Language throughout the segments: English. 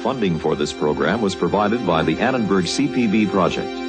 Funding for this program was provided by the Annenberg CPB project.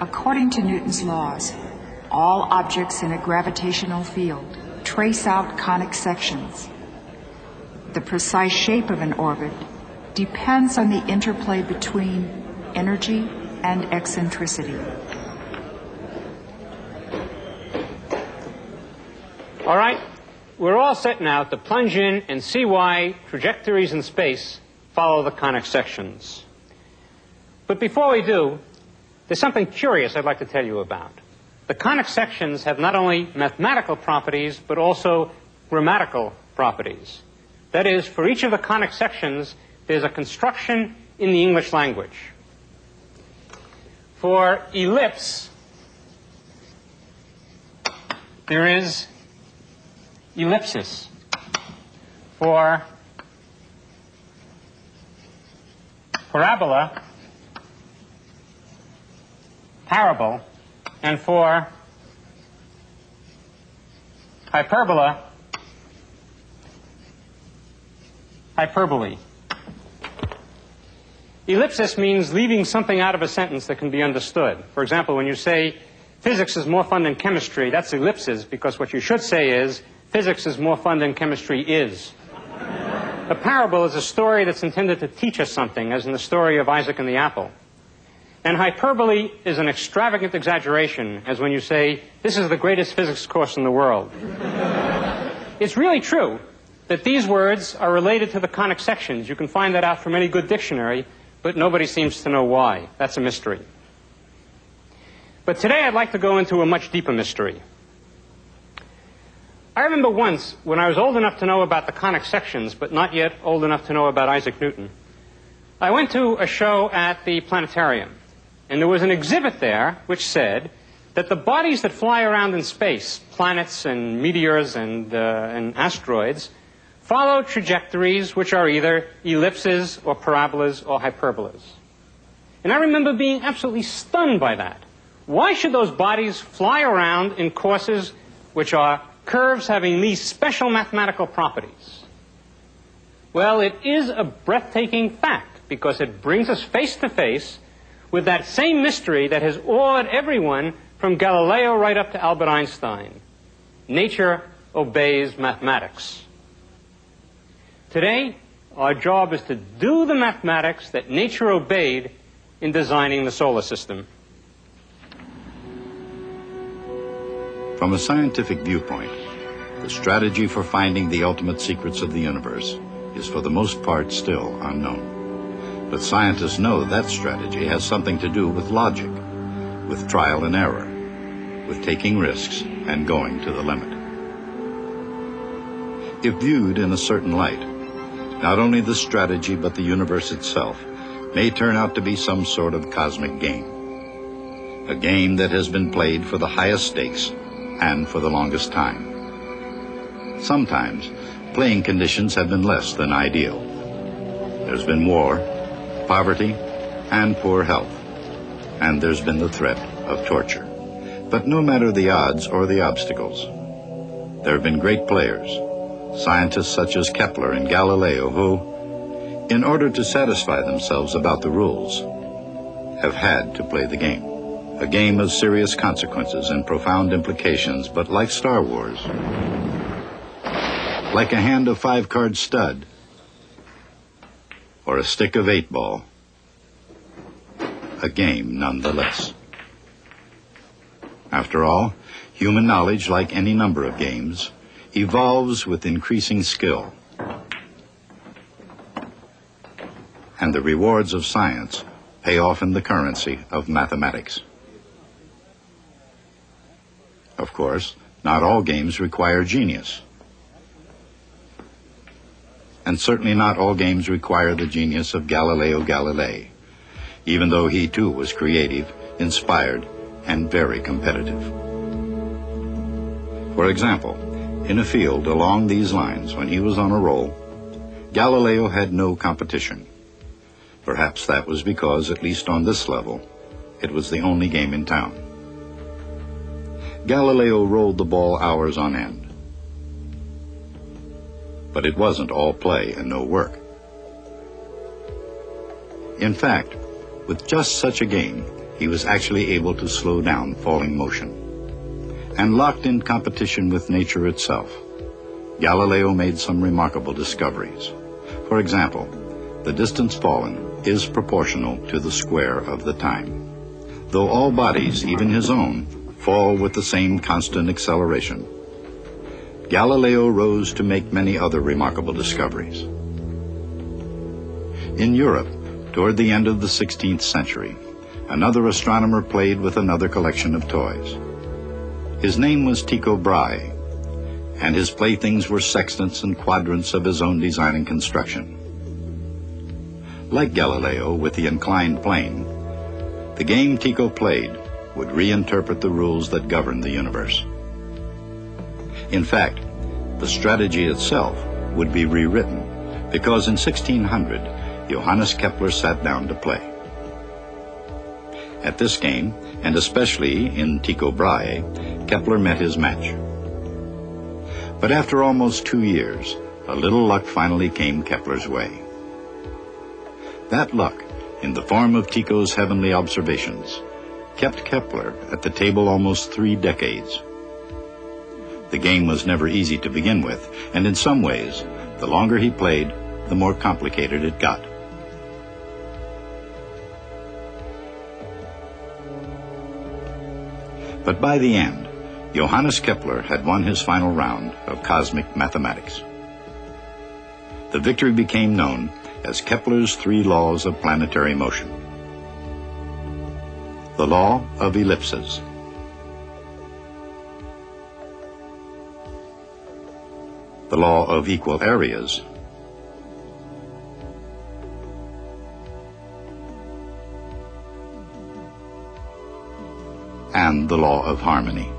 According to Newton's laws, all objects in a gravitational field trace out conic sections. The precise shape of an orbit depends on the interplay between energy and eccentricity. All right, we're all set now to plunge in and see why trajectories in space follow the conic sections. But before we do, there's something curious I'd like to tell you about. The conic sections have not only mathematical properties, but also grammatical properties. That is, for each of the conic sections, there's a construction in the English language. For ellipse, there is ellipsis. For parabola, parable, and for hyperbola, hyperbole. Ellipsis means leaving something out of a sentence that can be understood. For example, when you say physics is more fun than chemistry, that's ellipsis, because what you should say is physics is more fun than chemistry is. A parable is a story that's intended to teach us something, as in the story of Isaac and the apple. And hyperbole is an extravagant exaggeration, as when you say, this is the greatest physics course in the world. It's really true that these words are related to the conic sections. You can find that out from any good dictionary, but nobody seems to know why. That's a mystery. But today I'd like to go into a much deeper mystery. I remember once, when I was old enough to know about the conic sections, but not yet old enough to know about Isaac Newton, I went to a show at the planetarium. And there was an exhibit there which said that the bodies that fly around in space, planets and meteors and asteroids, follow trajectories which are either ellipses or parabolas or hyperbolas. And I remember being absolutely stunned by that. Why should those bodies fly around in courses which are curves having these special mathematical properties? Well, it is a breathtaking fact, because it brings us face to face with that same mystery that has awed everyone from Galileo right up to Albert Einstein. Nature obeys mathematics. Today, our job is to do the mathematics that nature obeyed in designing the solar system. From a scientific viewpoint, the strategy for finding the ultimate secrets of the universe is for the most part still unknown. But scientists know that strategy has something to do with logic, with trial and error, with taking risks and going to the limit. If viewed in a certain light, not only the strategy but the universe itself may turn out to be some sort of cosmic game, a game that has been played for the highest stakes and for the longest time. Sometimes, playing conditions have been less than ideal. There's been war, poverty, and poor health, and there's been the threat of torture. But no matter the odds or the obstacles, there have been great players, scientists such as Kepler and Galileo, who, in order to satisfy themselves about the rules, have had to play the game. A game of serious consequences and profound implications, but like Star Wars, like a hand of 5-card stud, or a stick of 8-ball, a game nonetheless. After all, human knowledge, like any number of games, evolves with increasing skill. And the rewards of science pay off in the currency of mathematics. Of course, not all games require genius. And certainly not all games require the genius of Galileo Galilei, even though he too was creative, inspired, and very competitive. For example, in a field along these lines, when he was on a roll, Galileo had no competition. Perhaps that was because, at least on this level, it was the only game in town. Galileo rolled the ball hours on end. But it wasn't all play and no work. In fact, with just such a game, he was actually able to slow down falling motion. And locked in competition with nature itself, Galileo made some remarkable discoveries. For example, the distance fallen is proportional to the square of the time, though all bodies, even his own, fall with the same constant acceleration. Galileo rose to make many other remarkable discoveries. In Europe, toward the end of the 16th century, another astronomer played with another collection of toys. His name was Tycho Brahe, and his playthings were sextants and quadrants of his own design and construction. Like Galileo with the inclined plane, the game Tycho played would reinterpret the rules that govern the universe. In fact, the strategy itself would be rewritten, because in 1600, Johannes Kepler sat down to play. At this game, and especially in Tycho Brahe, Kepler met his match. But after almost 2 years, a little luck finally came Kepler's way. That luck, in the form of Tycho's heavenly observations, kept Kepler at the table almost 3 decades. The game was never easy to begin with, and in some ways, the longer he played, the more complicated it got. But by the end, Johannes Kepler had won his final round of cosmic mathematics. The victory became known as Kepler's 3 laws of planetary motion. The law of ellipses, the law of equal areas, and the law of harmony.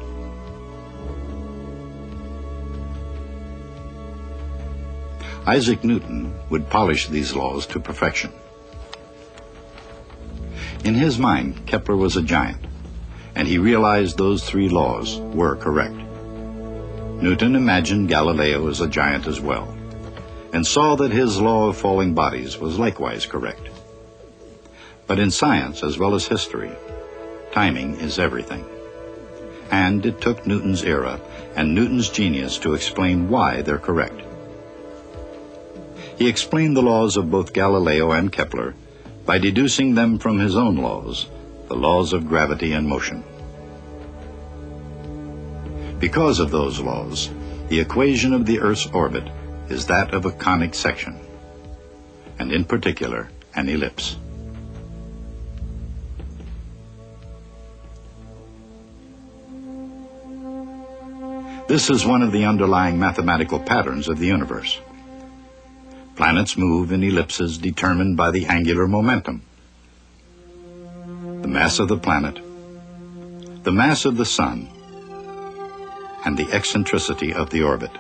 Isaac Newton would polish these laws to perfection. In his mind, Kepler was a giant, and he realized those 3 laws were correct. Newton imagined Galileo as a giant as well, and saw that his law of falling bodies was likewise correct. But in science, as well as history, timing is everything. And it took Newton's era and Newton's genius to explain why they're correct. He explained the laws of both Galileo and Kepler by deducing them from his own laws, the laws of gravity and motion. Because of those laws, the equation of the Earth's orbit is that of a conic section, and in particular, an ellipse. This is one of the underlying mathematical patterns of the universe. Planets move in ellipses determined by the angular momentum, the mass of the planet, the mass of the sun, and the eccentricity of the orbit.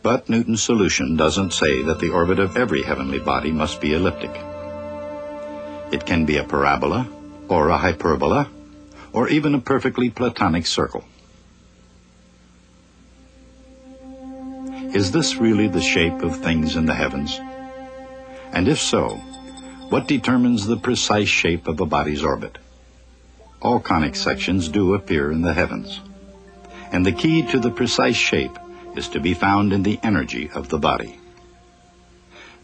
But Newton's solution doesn't say that the orbit of every heavenly body must be elliptic. It can be a parabola, or a hyperbola, or even a perfectly platonic circle. Is this really the shape of things in the heavens? And if so, what determines the precise shape of a body's orbit? All conic sections do appear in the heavens, and the key to the precise shape is to be found in the energy of the body.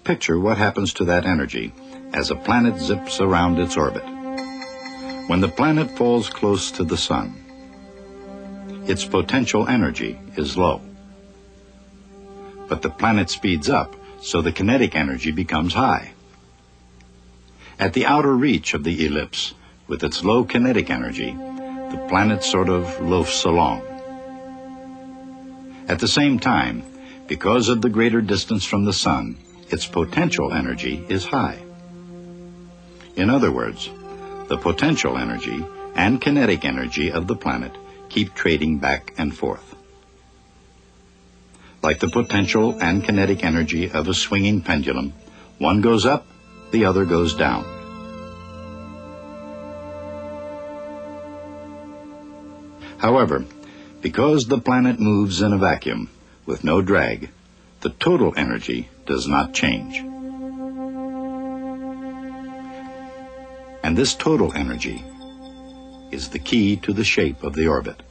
Picture what happens to that energy as a planet zips around its orbit. When the planet falls close to the sun, its potential energy is low. But the planet speeds up, so the kinetic energy becomes high. At the outer reach of the ellipse, with its low kinetic energy, the planet sort of loafs along. At the same time, because of the greater distance from the sun, its potential energy is high. In other words, the potential energy and kinetic energy of the planet keep trading back and forth. Like the potential and kinetic energy of a swinging pendulum, one goes up, the other goes down. However, because the planet moves in a vacuum with no drag, the total energy does not change. And this total energy is the key to the shape of the orbit.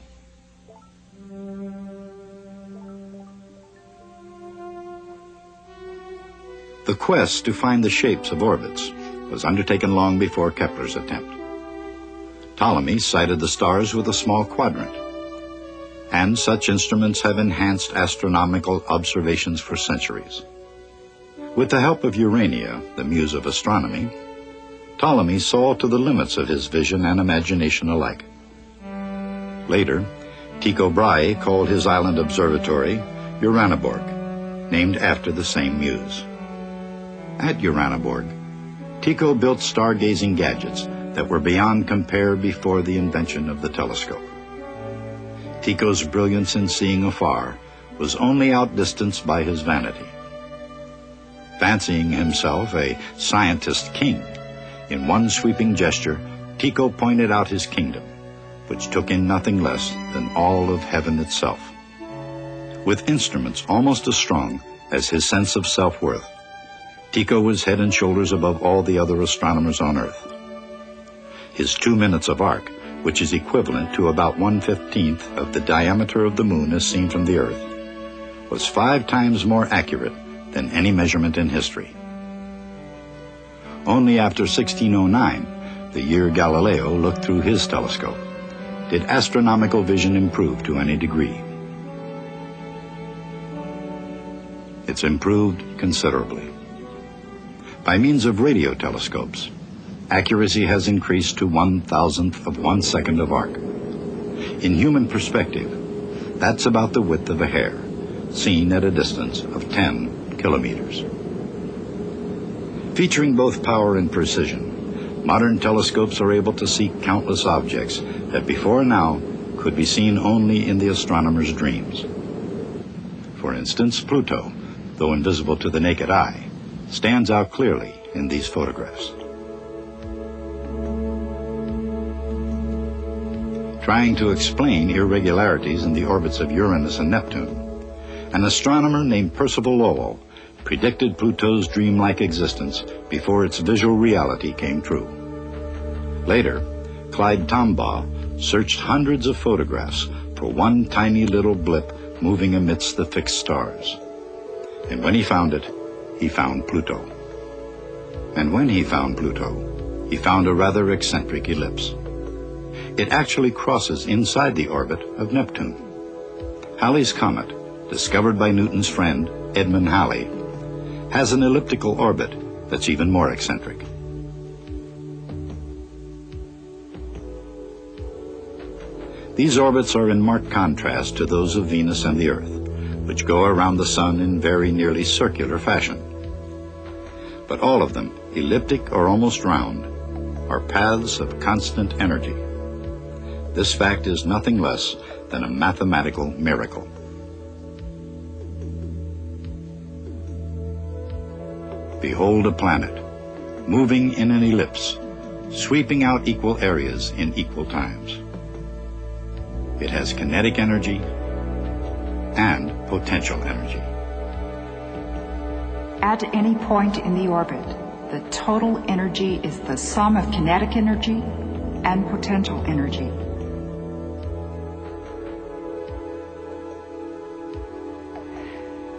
The quest to find the shapes of orbits was undertaken long before Kepler's attempt. Ptolemy sighted the stars with a small quadrant, and such instruments have enhanced astronomical observations for centuries. With the help of Urania, the muse of astronomy, Ptolemy saw to the limits of his vision and imagination alike. Later, Tycho Brahe called his island observatory Uraniborg, named after the same muse. At Uraniborg, Tycho built stargazing gadgets that were beyond compare before the invention of the telescope. Tycho's brilliance in seeing afar was only outdistanced by his vanity. Fancying himself a scientist king, in one sweeping gesture, Tycho pointed out his kingdom, which took in nothing less than all of heaven itself. With instruments almost as strong as his sense of self-worth, Tycho was head and shoulders above all the other astronomers on Earth. His 2 minutes of arc, which is equivalent to about 1/15 of the diameter of the moon as seen from the Earth, was 5 times more accurate than any measurement in history. Only after 1609, the year Galileo looked through his telescope, did astronomical vision improve to any degree. It's improved considerably. By means of radio telescopes, accuracy has increased to 1,000th of 1 second of arc. In human perspective, that's about the width of a hair, seen at a distance of 10 kilometers. Featuring both power and precision, modern telescopes are able to see countless objects that before now could be seen only in the astronomer's dreams. For instance, Pluto, though invisible to the naked eye, stands out clearly in these photographs. Trying to explain irregularities in the orbits of Uranus and Neptune, an astronomer named Percival Lowell predicted Pluto's dreamlike existence before its visual reality came true. Later, Clyde Tombaugh searched hundreds of photographs for one tiny little blip moving amidst the fixed stars. And when he found it, he found Pluto. And when he found Pluto, he found a rather eccentric ellipse. It actually crosses inside the orbit of Neptune. Halley's Comet, discovered by Newton's friend Edmund Halley, has an elliptical orbit that's even more eccentric. These orbits are in marked contrast to those of Venus and the Earth, which go around the sun in very nearly circular fashion. But all of them, elliptic or almost round, are paths of constant energy. This fact is nothing less than a mathematical miracle. Behold a planet, moving in an ellipse, sweeping out equal areas in equal times. It has kinetic energy and potential energy. At any point in the orbit, the total energy is the sum of kinetic energy and potential energy.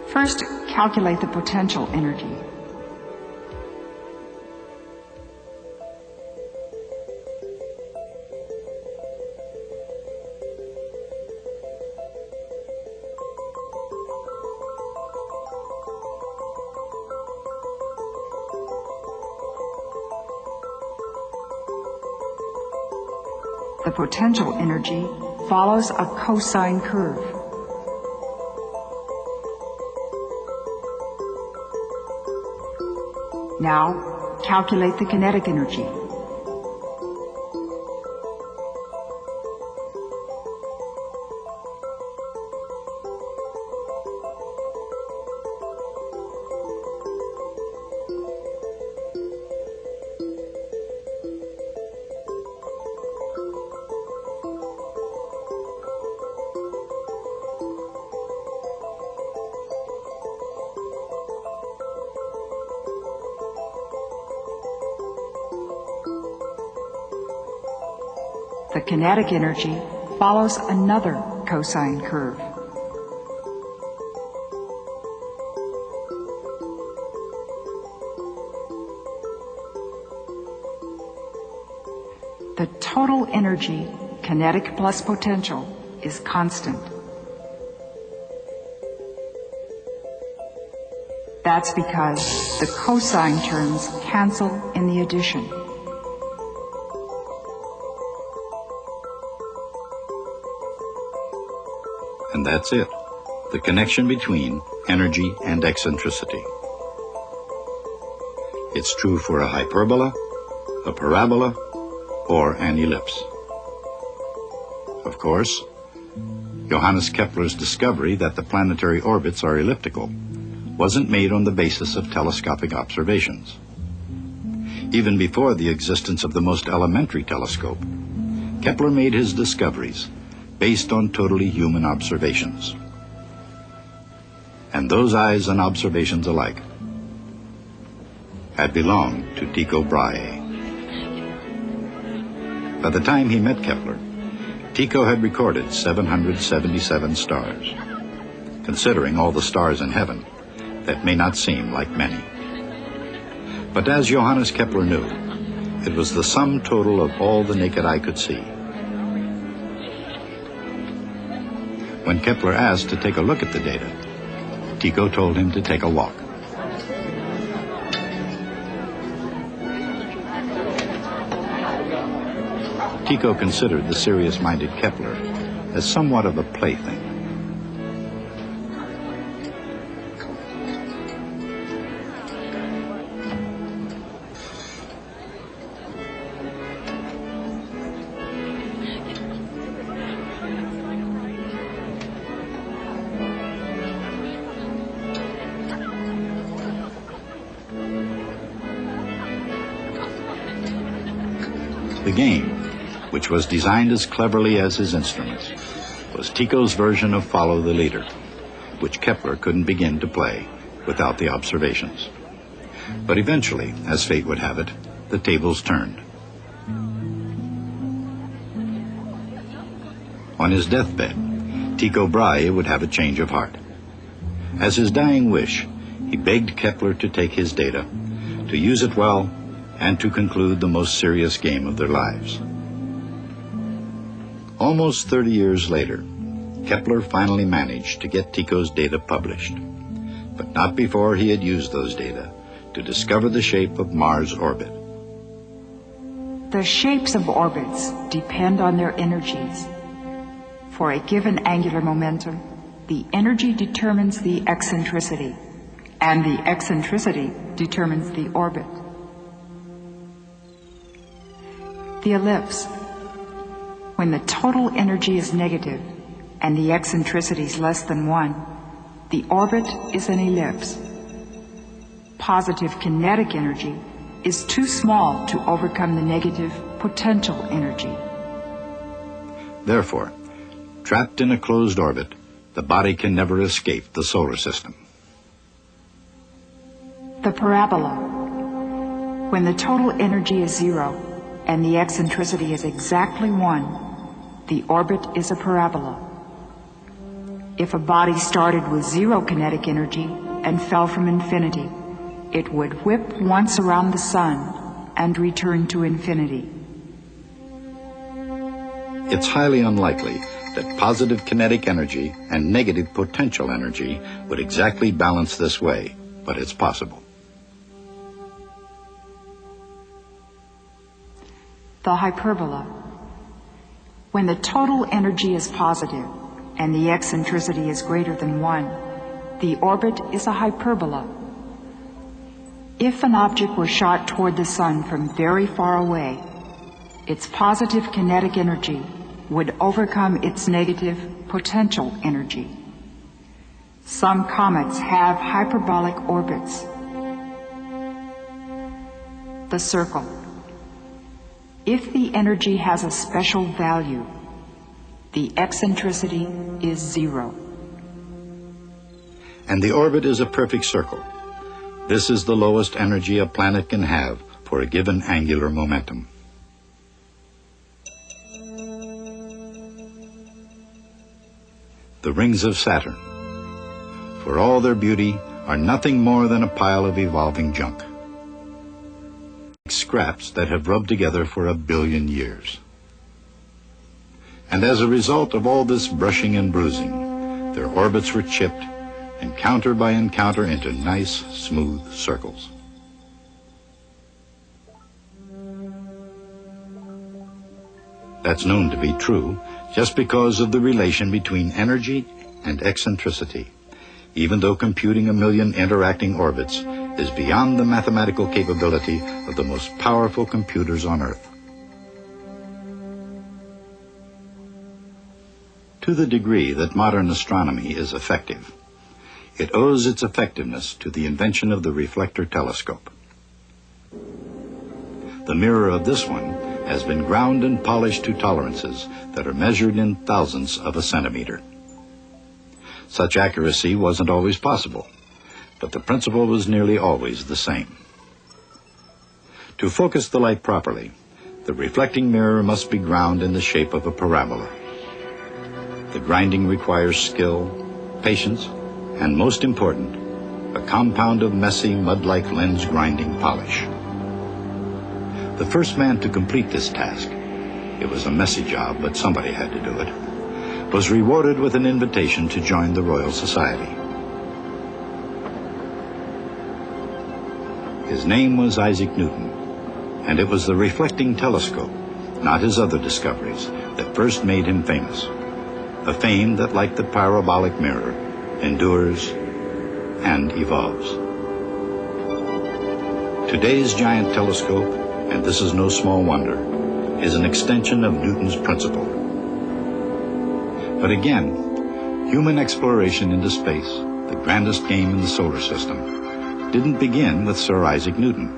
First, calculate the potential energy. The potential energy follows a cosine curve. Now, calculate the kinetic energy. The kinetic energy follows another cosine curve. The total energy, kinetic plus potential, is constant. That's because the cosine terms cancel in the addition. And that's it, the connection between energy and eccentricity. It's true for a hyperbola, a parabola, or an ellipse. Of course, Johannes Kepler's discovery that the planetary orbits are elliptical wasn't made on the basis of telescopic observations. Even before the existence of the most elementary telescope, Kepler made his discoveries based on totally human observations. And those eyes and observations alike had belonged to Tycho Brahe. By the time he met Kepler, Tycho had recorded 777 stars. Considering all the stars in heaven, that may not seem like many. But as Johannes Kepler knew, it was the sum total of all the naked eye could see. When Kepler asked to take a look at the data, Tycho told him to take a walk. Tycho considered the serious-minded Kepler as somewhat of a plaything. The game, which was designed as cleverly as his instruments, was Tycho's version of Follow the Leader, which Kepler couldn't begin to play without the observations. But eventually, as fate would have it, the tables turned. On his deathbed, Tycho Brahe would have a change of heart. As his dying wish, he begged Kepler to take his data, to use it well, and to conclude the most serious game of their lives. Almost 30 years later, Kepler finally managed to get Tycho's data published, but not before he had used those data to discover the shape of Mars' orbit. The shapes of orbits depend on their energies. For a given angular momentum, the energy determines the eccentricity, and the eccentricity determines the orbit. The ellipse. When the total energy is negative and the eccentricity is less than 1, the orbit is an ellipse. Positive kinetic energy is too small to overcome the negative potential energy. Therefore, trapped in a closed orbit, the body can never escape the solar system. The parabola. When the total energy is zero and the eccentricity is exactly 1, the orbit is a parabola. If a body started with zero kinetic energy and fell from infinity, it would whip once around the sun and return to infinity. It's highly unlikely that positive kinetic energy and negative potential energy would exactly balance this way, but it's possible. The hyperbola. When the total energy is positive and the eccentricity is greater than 1, the orbit is a hyperbola. If an object were shot toward the sun from very far away, its positive kinetic energy would overcome its negative potential energy. Some comets have hyperbolic orbits. The circle. If the energy has a special value, the eccentricity is 0. And the orbit is a perfect circle. This is the lowest energy a planet can have for a given angular momentum. The rings of Saturn, for all their beauty, are nothing more than a pile of evolving junk. Scraps that have rubbed together for 1 billion years. And as a result of all this brushing and bruising, their orbits were chipped, encounter by encounter, into nice, smooth circles. That's known to be true just because of the relation between energy and eccentricity, even though computing 1 million interacting orbits is beyond the mathematical capability of the most powerful computers on Earth. To the degree that modern astronomy is effective, it owes its effectiveness to the invention of the reflector telescope. The mirror of this one has been ground and polished to tolerances that are measured in thousandths of a centimeter. Such accuracy wasn't always possible, but the principle was nearly always the same. To focus the light properly, the reflecting mirror must be ground in the shape of a parabola. The grinding requires skill, patience, and most important, a compound of messy, mud-like lens grinding polish. The first man to complete this task, it was a messy job, but somebody had to do it, was rewarded with an invitation to join the Royal Society. His name was Isaac Newton, and it was the reflecting telescope, not his other discoveries, that first made him famous. A fame that, like the parabolic mirror, endures and evolves. Today's giant telescope, and this is no small wonder, is an extension of Newton's principle. But again, human exploration into space, the grandest game in the solar system, didn't begin with Sir Isaac Newton.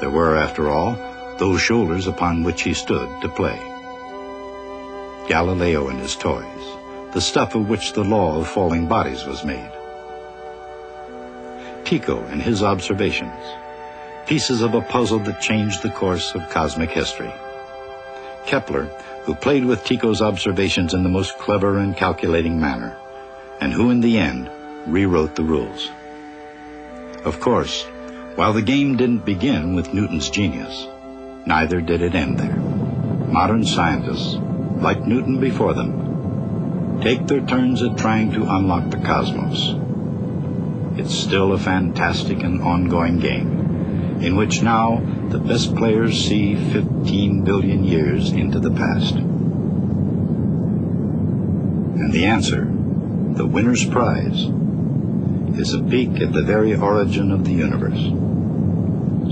There were, after all, those shoulders upon which he stood to play. Galileo and his toys, the stuff of which the law of falling bodies was made. Tycho and his observations, pieces of a puzzle that changed the course of cosmic history. Kepler, who played with Tycho's observations in the most clever and calculating manner, and who in the end rewrote the rules. Of course, while the game didn't begin with Newton's genius, neither did it end there. Modern scientists, like Newton before them, take their turns at trying to unlock the cosmos. It's still a fantastic and ongoing game, in which now the best players see 15 billion years into the past. And the answer, the winner's prize, is a peek at the very origin of the universe.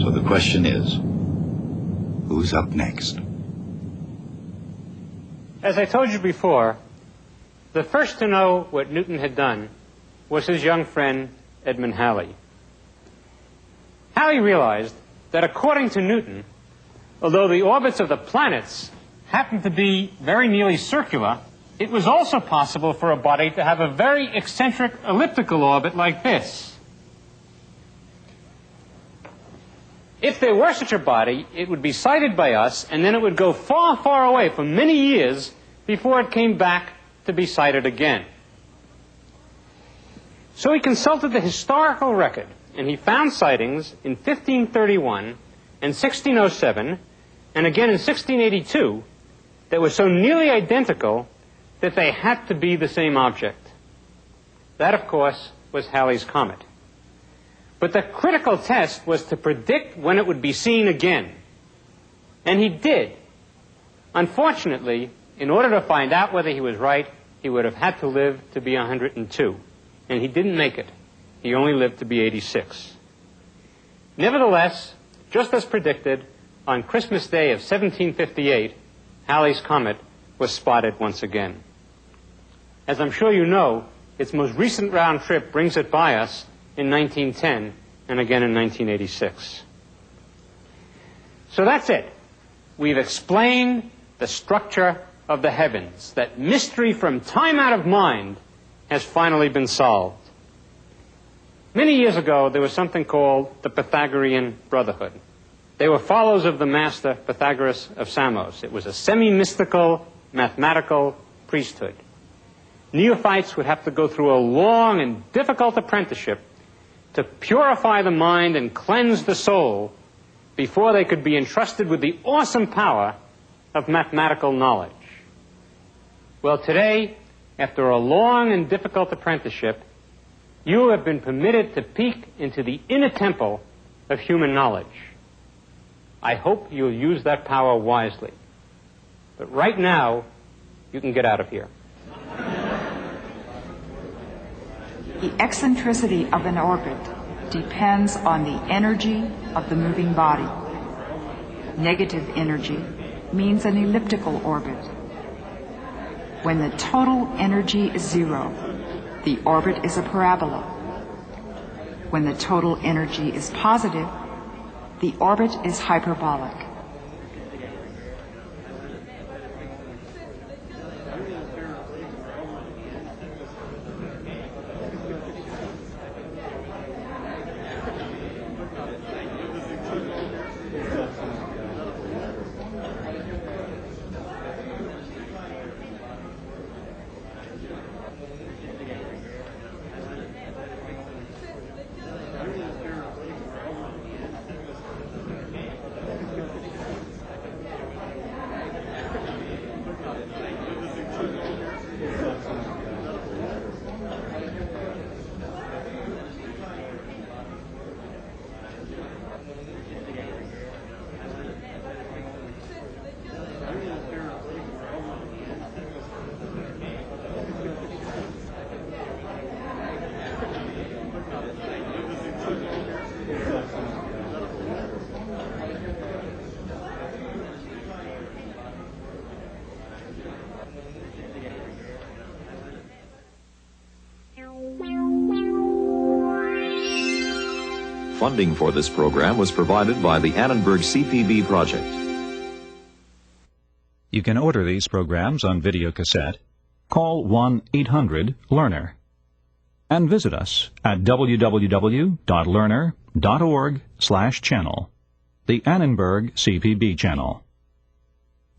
So the question is, who's up next? As I told you before, the first to know what Newton had done was his young friend, Edmund Halley. Halley realized that according to Newton, although the orbits of the planets happened to be very nearly circular, it was also possible for a body to have a very eccentric elliptical orbit like this. If there were such a body, it would be sighted by us, and then it would go far, far away for many years before it came back to be sighted again. So he consulted the historical record, and he found sightings in 1531 and 1607, and again in 1682, that were so nearly identical that they had to be the same object. That, of course, was Halley's Comet. But the critical test was to predict when it would be seen again. And he did. Unfortunately, in order to find out whether he was right, he would have had to live to be 102. And he didn't make it. He only lived to be 86. Nevertheless, just as predicted, on Christmas Day of 1758, Halley's Comet was spotted once again. As I'm sure you know, its most recent round trip brings it by us in 1910 and again in 1986. So that's it. We've explained the structure of the heavens. That mystery from time out of mind has finally been solved. Many years ago, there was something called the Pythagorean Brotherhood. They were followers of the master Pythagoras of Samos. It was a semi-mystical, mathematical priesthood. Neophytes would have to go through a long and difficult apprenticeship to purify the mind and cleanse the soul before they could be entrusted with the awesome power of mathematical knowledge. Well, today, after a long and difficult apprenticeship, you have been permitted to peek into the inner temple of human knowledge. I hope you'll use that power wisely. But right now, you can get out of here. The eccentricity of an orbit depends on the energy of the moving body. Negative energy means an elliptical orbit. When the total energy is zero, the orbit is a parabola. When the total energy is positive, the orbit is hyperbolic. Funding for this program was provided by the Annenberg CPB project. You can order these programs on videocassette. Call 1-800-LEARNER and visit us at www.learner.org/channel, the Annenberg CPB channel.